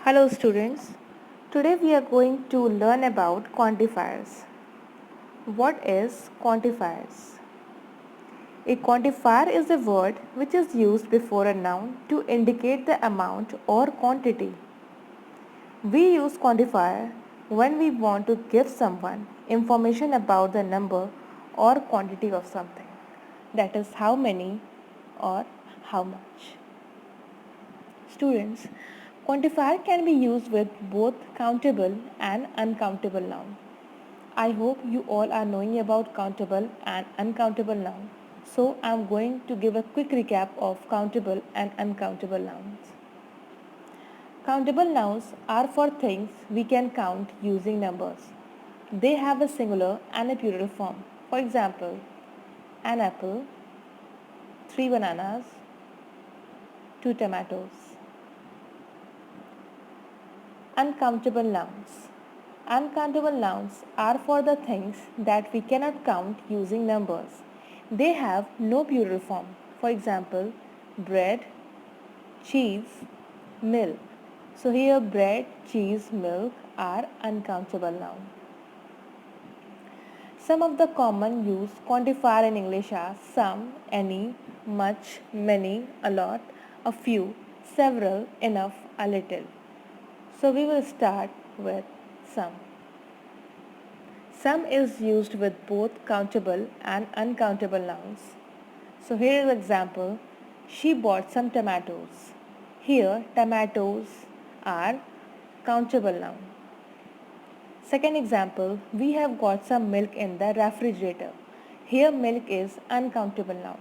Hello students, today we are going to learn about quantifiers. What is quantifiers? A quantifier is a word which is used before a noun to indicate the amount or quantity. We use quantifier when we want to give someone information about the number or quantity of something. That is how many or how much. Students, quantifier can be used with both countable and uncountable noun. I hope you all are knowing about countable and uncountable noun. So I am going to give a quick recap of countable and uncountable nouns. Countable nouns are for things we can count using numbers. They have a singular and a plural form. For example, an apple, 3 bananas, 2 tomatoes. Uncountable nouns. Uncountable nouns are for the things that we cannot count using numbers. They have no plural form. For example, bread, cheese, milk. So here bread, cheese, milk are uncountable nouns. Some of the common used quantifier in English are some, any, much, many, a lot, a few, several, enough, a little. So we will start with some. Some is used with both countable and uncountable nouns. So here is an example. She bought some tomatoes. Here tomatoes are countable noun. Second example, we have got some milk in the refrigerator. Here milk is uncountable noun.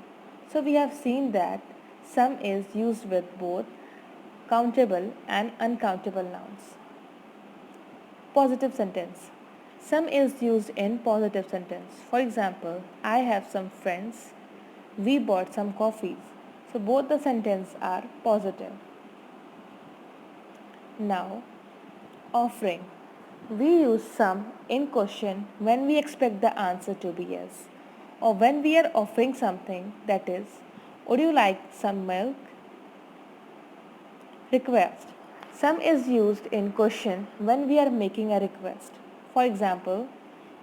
So we have seen that some is used with both countable and uncountable nouns. Positive sentence. Some is used in positive sentence. For example, I have some friends. We bought some coffees. So both the sentences are positive. Now, offering. We use some in question when we expect the answer to be yes, or when we are offering something, that is, would you like some milk? Request. Some is used in question when we are making a request. For example,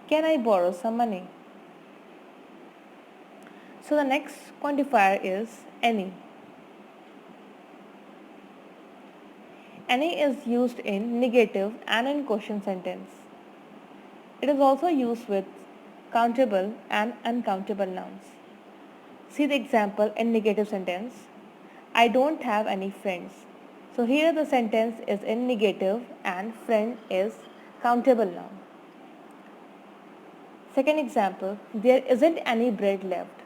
can I borrow some money? So the next quantifier is any. Any is used in negative and in question sentence. It is also used with countable and uncountable nouns. See the example in negative sentence. I don't have any friends. So here the sentence is in negative and friend is countable noun. Second example, there isn't any bread left.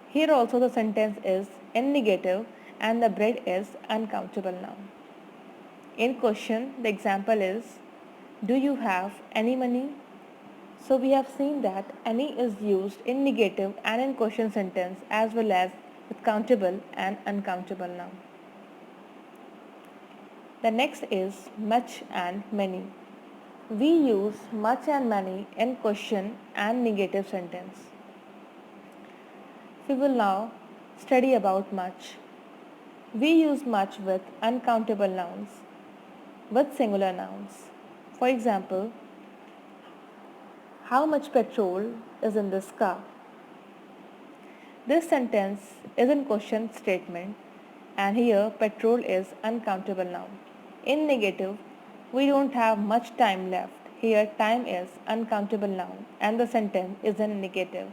Here also the sentence is in negative and the bread is uncountable noun. In question, the example is, do you have any money? So we have seen that any is used in negative and in question sentence as well as with countable and uncountable noun. The next is much and many. We use much and many in question and negative sentence. We will now study about much. We use much with uncountable nouns, with singular nouns. For example, how much petrol is in this car? This sentence is in question statement and here petrol is uncountable noun. In negative, we don't have much time left. Here time is uncountable noun and the sentence is in negative.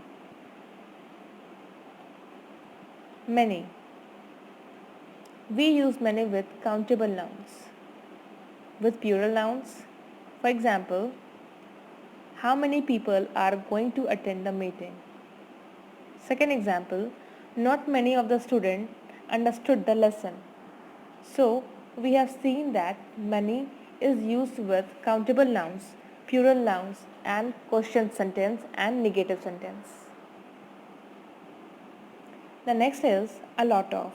Many. We use many with countable nouns. With plural nouns, for example, how many people are going to attend the meeting? Second example, not many of the students understood the lesson. So, we have seen that many is used with countable nouns, plural nouns and question sentence and negative sentence. The next is a lot of.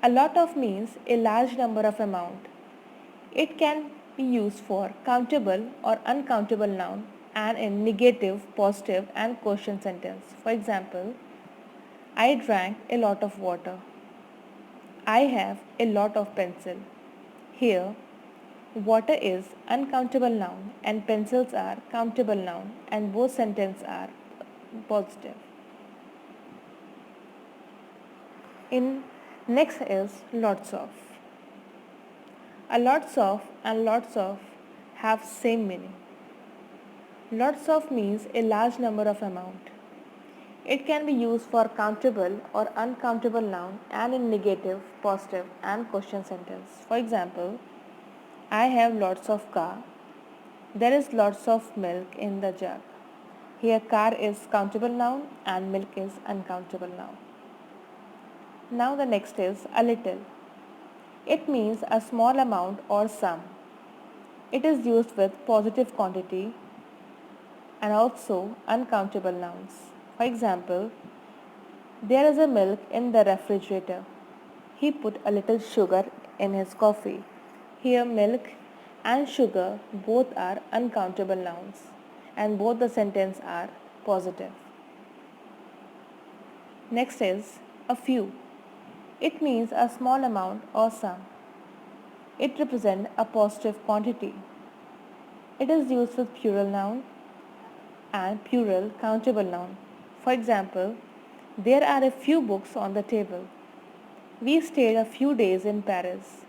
A lot of means a large number of amount. It can be used for countable or uncountable noun and in negative, positive and question sentence. For example, I drank a lot of water. I have a lot of pencil. Here, Water is uncountable noun and pencils are countable noun and both sentences are positive. In next is lots of. A lots of and lots of have same meaning. Lots of means a large number of amount. It can be used for countable or uncountable noun and in negative, positive and question sentence. For example, I have lots of car. There is lots of milk in the jug. Here car is countable noun and milk is uncountable noun. Now the next is a little. It means a small amount or sum. It is used with positive quantity and also uncountable nouns. For example, there is a milk in the refrigerator. He put a little sugar in his coffee. Here milk and sugar both are uncountable nouns and both the sentences are positive. Next is a few. It means a small amount or sum. It represents a positive quantity. It is used with plural noun and plural countable noun. For example, there are a few books on the table. We stayed a few days in Paris.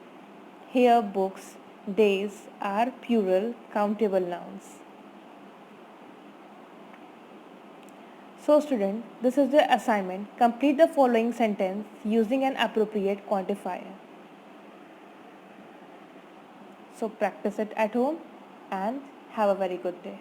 Here books, days are plural countable nouns. So student, this is the assignment. Complete the following sentence using an appropriate quantifier. So practice it at home and have a very good day.